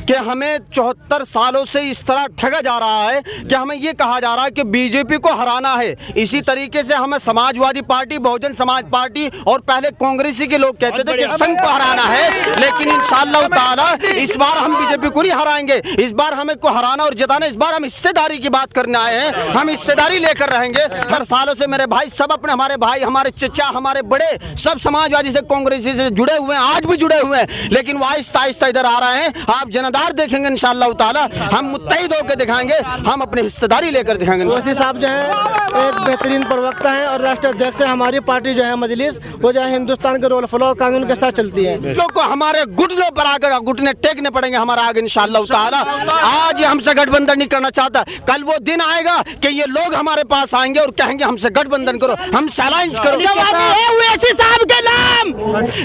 कि हमें 74 सालों से इस तरह ठगा जा रहा है कि हमें ये कहा जा रहा है कि बीजेपी को हराना है। इसी तरीके से हमें समाजवादी पार्टी, बहुजन समाज पार्टी और पहले कांग्रेसी के लोग कहते थे कि संघ को हराना है, लेकिन इंशाअल्लाह ताला इस बार हम बीजेपी को नहीं हराएंगे। इस बार हमें को हराना और जिताना, इस बार हम हिस्सेदारी की बात करने आए हैं। हम हिस्सेदारी लेकर रहेंगे। हर सालों से मेरे भाई सब अपने, हमारे भाई, हमारे चचा, हमारे बड़े सब समाजवादी से, कांग्रेसी से जुड़े हुए हैं, आज भी जुड़े हुए हैं, लेकिन वो आहिस्ता आहिस्ता इधर आ रहे हैं। आप जनाधार देखेंगे इंशाअल्लाह ताला, हम मुत्तहिद होकर दिखाएंगे, हम अपनी हिस्सेदारी लेकर दिखाएंगे। ओवैसी साहब जो है एक बेहतरीन प्रवक्ता है और राष्ट्रीय अध्यक्ष है। हमारी पार्टी जो है मजलिस, वो जो है हिंदुस्तान के रोल फ्लो कानून के साथ चलती है। जो को हमारे घुटनों पर आकर घुटने टेकने पड़ेंगे हमारा आगे इंशाअल्लाह ताला। आज ये हमसे गठबंधन नहीं करना चाहता, कल वो दिन आएगा कि ये लोग हमारे पास आएंगे और कहेंगे हमसे गठबंधन करो, हम चैलेंज करो। ओवैसी साहब के नाम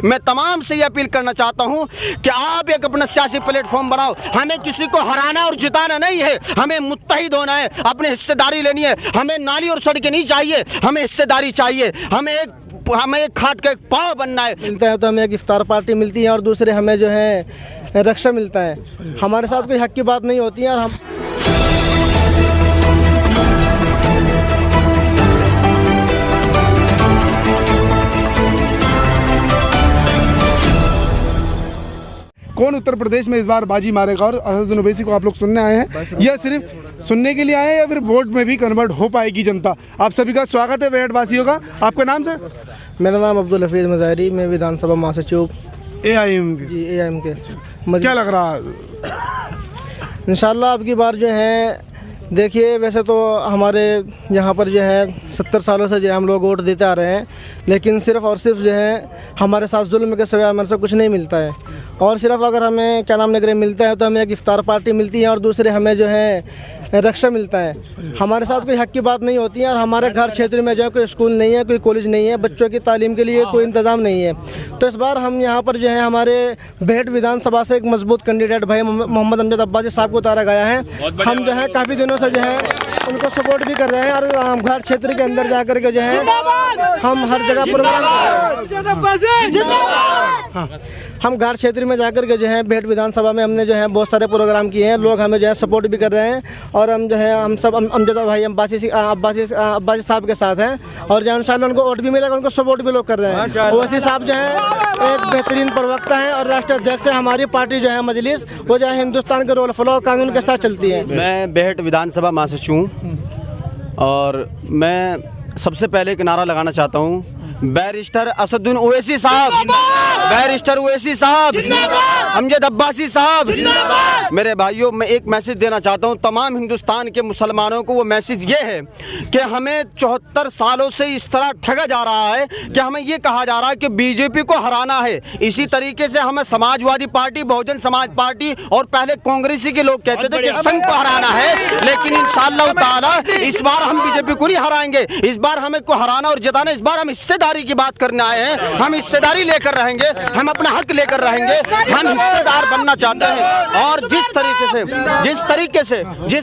मैं तमाम से ये अपील करना चाहता हूँ कि आप एक अपना सियासी प्लेटफॉर्म बनाओ। हमें किसी को हराना और जिताना नहीं है, हमें मुत्तहिद होना है, अपनी हिस्सेदारी लेनी है। हमें नाली और सड़कें नहीं चाहिए, हमें हिस्सेदारी चाहिए। हमें एक खाट का एक पाव बनना है। मिलता है तो हमें एक इफ्तार पार्टी मिलती है और दूसरे हमें जो है रक्षा मिलता है। हमारे साथ कोई हक की बात नहीं होती है और हम कौन उत्तर प्रदेश में इस बार बाजी मारेगा और असदुद्दीन ओवैसी को आप लोग सुनने आए हैं या सिर्फ सुनने के लिए आए हैं या फिर वोट में भी कन्वर्ट हो पाएगी जनता? आप सभी का स्वागत है बेहट वासियों का। आपका नाम सर? मेरा नाम अब्दुल हफीज मज़ाहरी, मैं विधानसभा महासचिव AIM के। जी AIM के। क्या लग रहा है इंशाल्लाह अब की बार जो है, देखिए वैसे तो हमारे यहाँ पर जो है 70 सालों से जो है हम लोग वोट देते आ रहे हैं, लेकिन सिर्फ़ और सिर्फ जो है हमारे साथ जुल्म के सिवा हमारे से कुछ नहीं मिलता है। और सिर्फ अगर हमें क्या नाम नगरे मिलता है तो हमें एक इफ्तार पार्टी मिलती है और दूसरे हमें जो है रक्षा मिलता है। हमारे साथ कोई हक की बात नहीं होती है और हमारे घर क्षेत्र में जो है कोई स्कूल नहीं है, कोई कॉलेज नहीं है, बच्चों की तालीम के लिए कोई इंतज़ाम नहीं है। तो इस बार हम यहाँ पर जो है हमारे बेहट विधानसभा से एक मजबूत कैंडिडेट भाई मोहम्मद अमजद अब्बासी साहब को उतारा गया है। हम जो है काफ़ी दिनों से जो है उनको सपोर्ट भी कर रहे हैं और हम घर क्षेत्र के अंदर जा कर के जो है हम हर जगह प्रोग्राम हम घर क्षेत्र में जाकर के जो है बेहट विधानसभा में हमने जो है बहुत सारे प्रोग्राम किए हैं। लोग हमें जो है सपोर्ट भी कर रहे हैं और हम जो है हम सब अमजद भाई अब्बासी साहब के साथ हैं और जो इंशाल्लाह उनको वोट भी मिलेगा, उनको सपोर्ट भी लोग कर रहे हैं। ओवैसी साहब जो है एक बेहतरीन प्रवक्ता है और राष्ट्रीय अध्यक्ष है। हमारी पार्टी जो है मजलिस, वो जो है हिंदुस्तान के रोल फ्लो कानून के साथ चलती है। मैं बेहट विधानसभा महासचिव हूँ और मैं सबसे पहले एक नारा लगाना चाहता हूँ, बैरिस्टर असदुद्दीन ओवैसी साहब, बैरिस्टर ओवैसी साहब, अमजद अब्बासी साहब। मेरे भाइयों, मैं एक मैसेज देना चाहता हूँ तमाम हिंदुस्तान के मुसलमानों को। वो मैसेज ये है कि हमें 74 सालों से इस तरह ठगा जा रहा है कि हमें ये कहा जा रहा है कि बीजेपी को हराना है। इसी तरीके से हमें समाजवादी पार्टी, बहुजन समाज पार्टी और पहले कांग्रेसी के लोग कहते थे कि संघ को हराना है, लेकिन इंशाअल्लाह ताला इस बार हम बीजेपी को नहीं हराएंगे। इस बार हमें को हराना और जिताना, इस बार हम हिस्सेदारी की बात करने आए हैं। हम हिस्सेदारी लेकर रहेंगे, हम अपना हक लेकर रहेंगे, हम हिस्सेदार बनना चाहते हैं। और जिस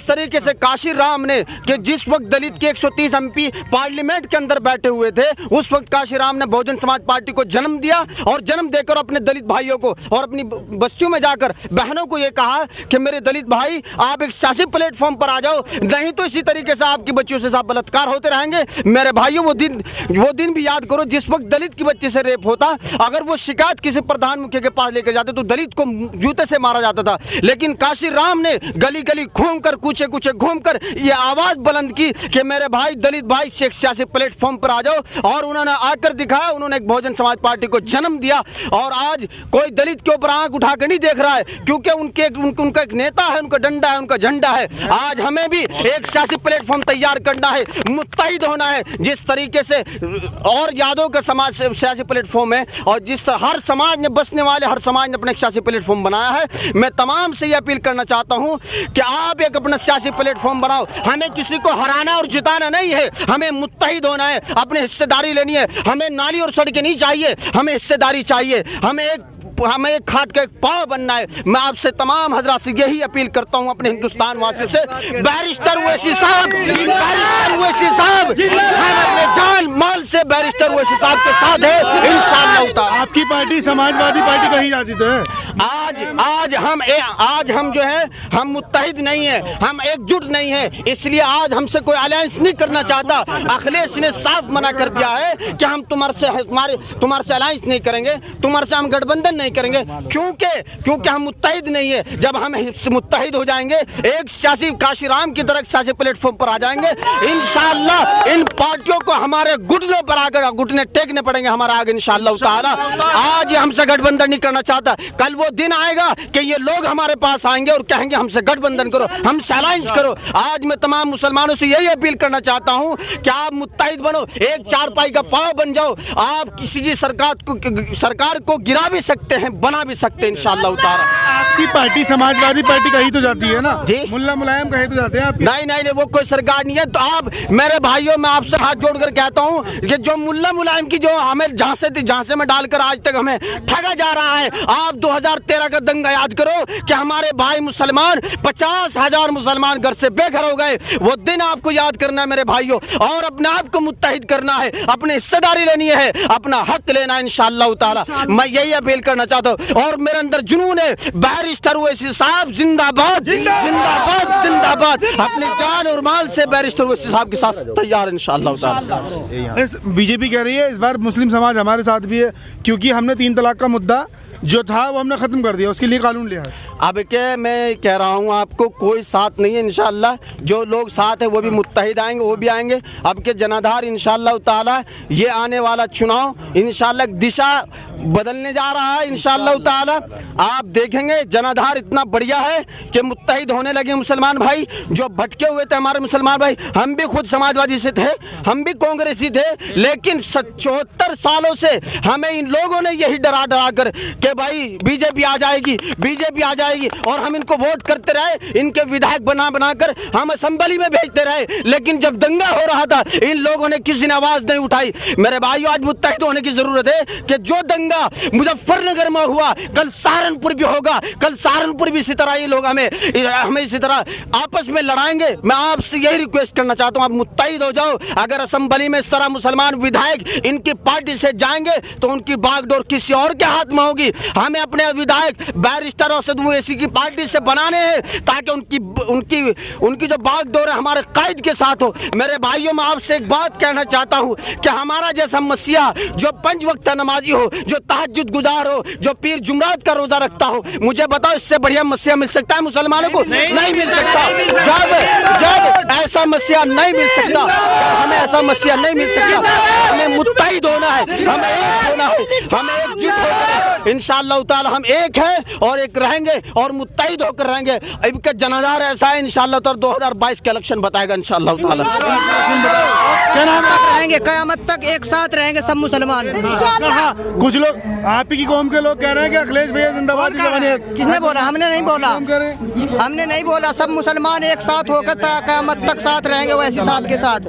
तरीके से काशीर राम ने, कि जिस वक्त दलित के 130 MP पार्लियामेंट के अंदर बैठे हुए थे, उस वक्त काशीर राम ने बहुजन समाज पार्टी को जन्म दिया और जन्म देकर अपने दलित भाइयों को और अपनी बस्तियों में जाकर बहनों को ये कहा कि मेरे दलित भाई आप एक सियासी प्लेटफॉर्म पर आ जाओ, नहीं तो इसी तरीके से आपकी बच्चियों से साथ बलात्कार होते रहेंगे। मेरे भाइयों, वो दिन भी याद करो जिस वक्त दलित की बच्ची से रेप होता, अगर वो शिकायत किसी प्रधान मुखिया के पास लेकर जाते तो दलित को जूते से मारा जाता था। लेकिन काशीर राम ने गली गली घूमकर, कूचे कूचे घूमकर ये आवाज बुलंद की कि मेरे भाई दलित भाई सियासी प्लेटफॉर्म पर आ जाओ। और उन्होंने आकर दिखाया, उन्होंने एक बहुजन समाज पार्टी को जन्म दिया। और आज कोई दलित के ऊपर आंख उठाकर नहीं देख रहा है, क्योंकि उनका एक नेता है, उनका डंडा है, उनका झंडा है। आज हमें भी एक सियासी प्लेटफॉर्म तैयार करना है, मुत्तहिद होना है। जिस तरीके से और यादव का समाज सियासी प्लेटफॉर्म है और जिस तरह हर समाज ने, बसने वाले हर समाज ने अपना एक सियासी प्लेटफॉर्म बनाया है, मैं तमाम से ये अपील करना चाहता हूं कि आप एक अपना सियासी प्लेटफॉर्म बनाओ। हमें किसी को हराना और जिताना नहीं है, हमें मुत्तहिद होना है, अपनी हिस्सेदारी लेनी है। हमें नाली और सड़कें नहीं चाहिए, हमें हिस्सेदारी चाहिए। हमें एक खाट का एक पाव बनना है। मैं आपसे तमाम हजरात से यही अपील करता हूं, अपने हिंदुस्तान वासियों से, बैरिस्टर ओवैसी साहब, हम अपने जान माल से बैरिस्टर ओवैसी साहब के साथ है इंशाअल्लाह। आपकी पार्टी समाजवादी पार्टी कहीं जाती है? आज हम जो है हम मुत्तहिद नहीं है, हम एकजुट नहीं है, इसलिए आज हमसे कोई अलायंस नहीं करना चाहता। अखिलेश ने साफ मना कर दिया है कि हम तुम्हारे से अलायंस नहीं करेंगे, तुम्हारे से हम गठबंधन नहीं करेंगे, क्योंकि हम मुत्तहिद नहीं है। जब हम मुत्तहिद हो जाएंगे, एक सियासी काशीराम की तरह सियासी प्लेटफॉर्म पर आ जाएंगे, इंशाअल्लाह इन पार्टियों को हमारे घुटनों पर आकर घुटने टेकने पड़ेंगे हमारा आगे इंशाअल्लाह ताला। आज ये हमसे गठबंधन नहीं करना चाहता, कल वो दिन आएगा कि ये लोग हमारे पास आएंगे और कहेंगे हमसे गठबंधन करो, हमसे अलायंस करो। आज मैं तमाम मुसलमानों से यही अपील करना चाहता हूँ कि आप मुत्तहिद बनो, एक चारपाई का पाव बन जाओ। आप किसी की सरकार को गिरा भी सकते हैं, बना भी सकते हैं इंशाअल्लाह ताला। आपकी पार्टी समाजवादी पार्टी कही तो जाती है ना जी, मुल्ला मुलायम कहे तो जाते हैं आपकी। नहीं, वो कोई सरकार नहीं है। तो आप मेरे भाइयों, मैं आपसे हाथ जोड़कर कहता हूँ कि जो मुल्ला मुलायम की जो हमें झांसे में डालकर आज तक हमें ठगा जा रहा है, आप 2013 का दंगा याद करो कि हमारे भाई मुसलमान 50,000 मुसलमान घर से बेघर हो गए। वो दिन आपको याद करना है मेरे भाइयों, और अपने आप को मुत्तहिद करना है, अपनी हिस्सेदारी लेनी है, अपना हक लेना है इंशाअल्लाह ताला। मैं यही अपील करना चाहता हूँ, और मेरे अंदर जुनून है। बैरिस्टर ओवैसी साहब जिंदाबाद, जिंदाबाद, जिंदाबाद। अपनी जान और माल से बैरिस्टर ओवैसी साहब के साथ तैयार इंशाअल्लाह ताला। बीजेपी कह रही है इस बार मुस्लिम समाज हमारे साथ भी है, क्योंकि हमने 3 तलाक का मुद्दा जो था वो हमने खत्म कर दिया, उसके लिए कानून लिया है। अब क्या मैं कह रहा हूँ आपको, कोई साथ नहीं है इंशाअल्लाह। जो लोग साथ है वो भी मुत्तहिद आएंगे, वो भी आएंगे। अब के जनाधार इंशाअल्लाह ताला, ये आने वाला चुनाव इंशाअल्लाह दिशा बदलने जा रहा है इंशाअल्लाह ताला। आप देखेंगे जनाधार इतना बढ़िया है कि मुत्तहिद होने लगे मुसलमान भाई। जो भटके हुए थे हमारे मुसलमान भाई, हम भी खुद समाजवादी से थे, हम भी कांग्रेसी थे, लेकिन 74 सालों से हमें इन लोगों ने यही डरा कर कि भाई बीजेपी आ जाएगी, बीजेपी आ जाएगी, और हम इनको वोट करते रहे, इनके विधायक बनाकर हम असेंबली में भेजते रहे। लेकिन जब दंगा हो रहा था, इन लोगों ने किसी ने आवाज नहीं उठाई। मेरे भाइयों, आज मुत्तहिद होने की जरूरत है कि जो दंगा मुजफ्फरनगर में हुआ, कल सहारनपुर भी होगा, कल सहारनपुर भी इसी तरह ये लोग हमें इसी तरह आपस में लड़ाएंगे। मैं आपसे यही रिक्वेस्ट करना चाहता हूँ, आप मुत्तहिद हो जाओ। अगर असेंबली में इस तरह मुसलमान विधायक इनकी पार्टी से जाएंगे तो उनकी बागडोर किसी और के हाथ में होगी। हमें अपने विधायक बैरिस्टर असद ओवैसी की पार्टी से बनाने हैं, ताकि उनकी जो बागडोर है हमारे कायद के साथ हो। मेरे भाइयों, मैं आपसे एक बात कहना चाहता हूँ कि हमारा जैसा मसीहा जो 5 वक्त नमाजी हो, जो तहज्जुद गुजार हो, जो पीर जुमरात का रोजा रखता हो, मुझे बताओ इससे बढ़िया मसीहा मिल सकता है मुसलमानों को? नहीं मिल सकता। जब ऐसा मसीहा नहीं मिल सकता, हमें ऐसा मसीहा नहीं मिल सकता। हमें मुत्तहिद होना है, हमें एक होना है, हमें एकजुट होना है। इंशाअल्लाह ताला हम एक हैं और एक रहेंगे और मुत्तहिद होकर रहेंगे। अब का जनाधार ऐसा है इंशाअल्लाह ताला 2022 के इलेक्शन बताएगा इंशाअल्लाह ताला। क्या नाम रहेंगे? क़यामत तक एक साथ रहेंगे सब मुसलमान। कुछ लोग आप ही की कौम के लोग कह रहे हैं कि अखिलेश भैया जिंदाबाद। किसने बोला? हमने नहीं बोला, हमने नहीं बोला। सब मुसलमान एक साथ होकर क़यामत तक साथ रहेंगे ओवैसी साहब के साथ।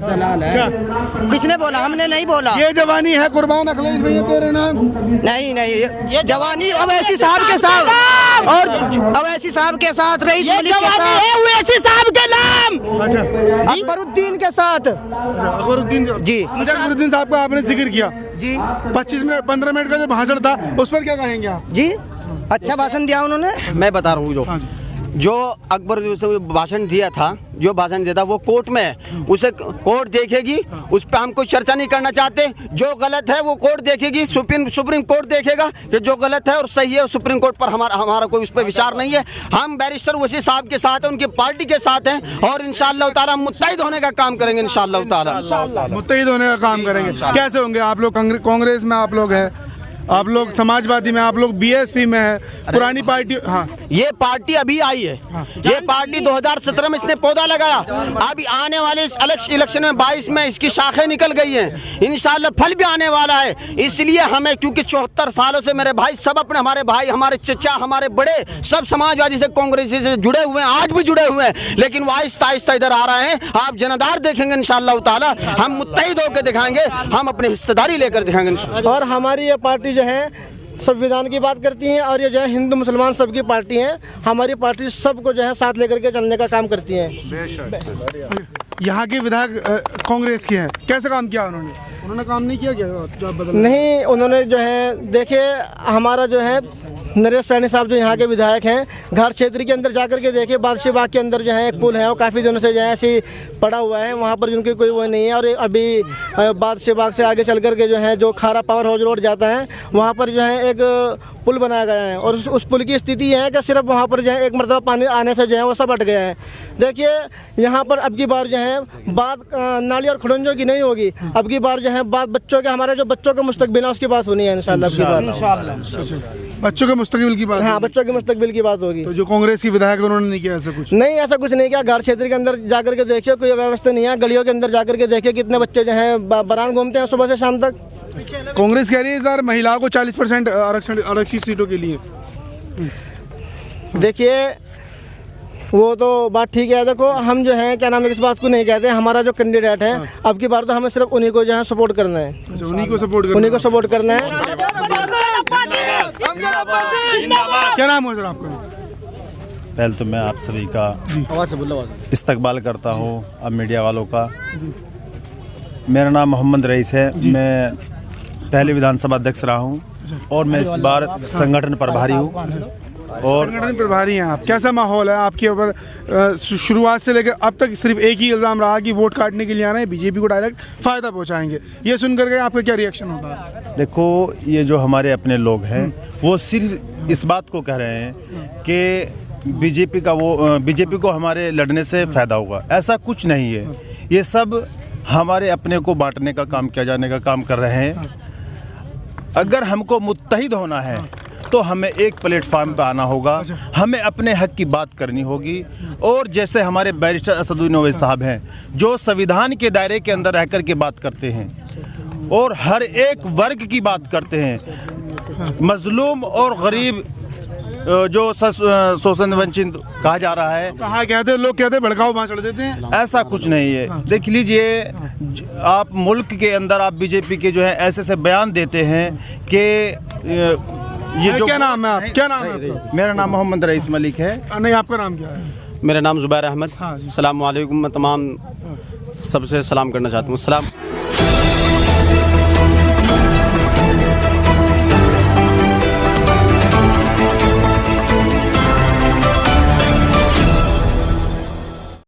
किसने बोला? हमने नहीं बोला। ये जवानी है कुर्बान अखिलेश भैया तेरे नाम। नहीं, जवानी ओवैसी साहब के साथ और ओवैसी साहब के साथ, रईस मलिक के साथ, ओवैसी साहब के नाम, अकबरुद्दीन के साथ। अकबरुद्दीन जी, अकबरुद्दीन साहब का आपने जिक्र किया जी। 15 मिनट का जो भाषण था उस पर क्या कहेंगे आप? जी, अच्छा भाषण दिया उन्होंने। मैं बता रहा हूँ जो अकबर से भाषण दिया था, जो भाषण दिया था वो कोर्ट में है, उसे कोर्ट देखेगी, उस पर हम कोई चर्चा नहीं करना चाहते। जो गलत है वो कोर्ट देखेगी, सुप्रीम कोर्ट देखेगा कि जो गलत है और सही है, सुप्रीम कोर्ट पर हमारा कोई उस पर विचार नहीं है। हम बैरिस्टर ओवैसी साहब के साथ हैं, उनकी पार्टी के साथ हैं, और इंशाअल्लाह ताला हम मुत्तहिद होने का काम करेंगे इंशाअल्लाह ताला। मुत्तहिद होने का काम करेंगे। कैसे होंगे आप लोग? कांग्रेस में आप लोग हैं, आप लोग समाजवादी में, आप लोग बीएसपी में है, पुरानी पार्टी। हाँ, ये पार्टी अभी आई है। ये पार्टी 2017 में इसने पौधा लगाया। अभी आने वाले इस इलेक्शन में 22 में इसकी शाखें निकल गई हैं, इंशाअल्लाह फल भी आने वाला है। इसलिए हमें, क्योंकि 74 सालों से मेरे भाई सब हमारे भाई, हमारे चचा, हमारे बड़े सब समाजवादी से, कांग्रेसी से जुड़े हुए हैं, आज भी जुड़े हुए हैं, लेकिन वो आहिस्ता आहिस्ता इधर आ रहे हैं। आप जनाधार देखेंगे इंशाअल्लाह ताला, हम मुत्तहिद होकर दिखाएंगे, हम अपनी हिस्सेदारी लेकर दिखाएंगे। और हमारी ये पार्टी जो है संविधान की बात करती हैं, और ये जो है हिंदू मुसलमान सबकी पार्टी है। हमारी पार्टी सबको जो है साथ लेकर के चलने का काम करती है। यहाँ के विधायक कांग्रेस के हैं, कैसे काम किया उन्होंने काम नहीं किया क्या जो आप बदल? नहीं, उन्होंने जो है देखिए हमारा जो है नरेश सैनी साहब जो यहाँ के विधायक हैं, घर क्षेत्र के अंदर जाकर के देखिए बादशाह बाग के अंदर जो है एक पुल है, वो काफ़ी दिनों से जो है ऐसे पड़ा हुआ है, वहाँ पर जिनकी कोई वो नहीं है। और अभी बादशाह बाग से आगे चल कर के जो है जो खारा पावर हाउस रोड जाता है, वहाँ पर जो है एक पुल बनाया गया है और उस पुल की स्थिति है कि सिर्फ वहाँ पर जो है एक मरतबा पानी आने से जो है वो सब हट गया है। देखिए यहाँ पर अब की बार जो है बात नाली और खड़ंजों की नहीं होगी, अब की बार जो है बात बच्चों के, हमारे जो बच्चों के मुस्तकबिल है उसकी बात होनी है इंशाल्लाह अब की बार। बच्चों के मुस्तकबिल की बात? हाँ, बच्चों के मुस्तकबिल की बात होगी। तो जो कांग्रेस के विधायक उन्होंने नहीं किया ऐसा कुछ? नहीं, ऐसा कुछ नहीं किया। घर क्षेत्र के अंदर जाकर के देखिए कोई व्यवस्था नहीं है, गलियों के अंदर जाकर के देखिए कितने बच्चे जो हैं बरान घूमते हैं सुबह से शाम तक। कांग्रेस कह रही है इस बार महिलाओं को 40% आरक्षित सीटों के लिए। देखिए वो तो बात ठीक है, देखो हम जो है क्या नाम है इस बात को नहीं कहते, हमारा जो कैंडिडेट है अब की बार तो हमें सिर्फ उन्हीं को जो है सपोर्ट करना है। अच्छा, उन्हीं को सपोर्ट करना है। क्या नाम है सर आपका? पहले तो मैं आप सभी का इस्तकबाल करता हूँ, अब मीडिया वालों का। मेरा नाम मोहम्मद रईस है, मैं पहले विधानसभा अध्यक्ष रहा हूँ और मैं इस बार संगठन प्रभारी हूँ। और संगठन प्रभारी हैं आप, कैसा माहौल है आपके ऊपर? शुरुआत से लेकर अब तक सिर्फ एक ही इल्ज़ाम रहा कि वोट काटने के लिए आ रहे हैं, बीजेपी को डायरेक्ट फ़ायदा पहुंचाएंगे, ये सुनकर के आपका क्या रिएक्शन होता है? देखो, ये जो हमारे अपने लोग हैं वो सिर्फ इस बात को कह रहे हैं कि बीजेपी को हमारे लड़ने से फ़ायदा होगा, ऐसा कुछ नहीं है। ये सब हमारे अपने को बांटने का काम किया जाने का काम कर रहे हैं। अगर हमको मुत्तहिद होना है तो हमें एक प्लेटफार्म पर आना होगा, हमें अपने हक की बात करनी होगी। और जैसे हमारे बैरिस्टर असदुद्दीन ओवैसी साहब हैं जो संविधान के दायरे के अंदर रहकर के बात करते हैं और हर एक वर्ग की बात करते हैं, मजलूम और गरीब जो शोषण वंचित कहा जा रहा है, लोग कहते हैं भड़काऊ भाषण देते हैं, ऐसा कुछ नहीं है। देख लीजिए, आप मुल्क के अंदर आप बीजेपी के जो है ऐसे ऐसे बयान देते हैं कि ये जो क्या नाम है क्या नाम है आपका? मेरा नाम मोहम्मद रईस मलिक है। नहीं, आपका नाम क्या है? मेरा नाम जुबैर अहमद। हाँ जी। सलाम वालेकुम, मैं तमाम सबसे सलाम करना चाहता हूँ। सलाम।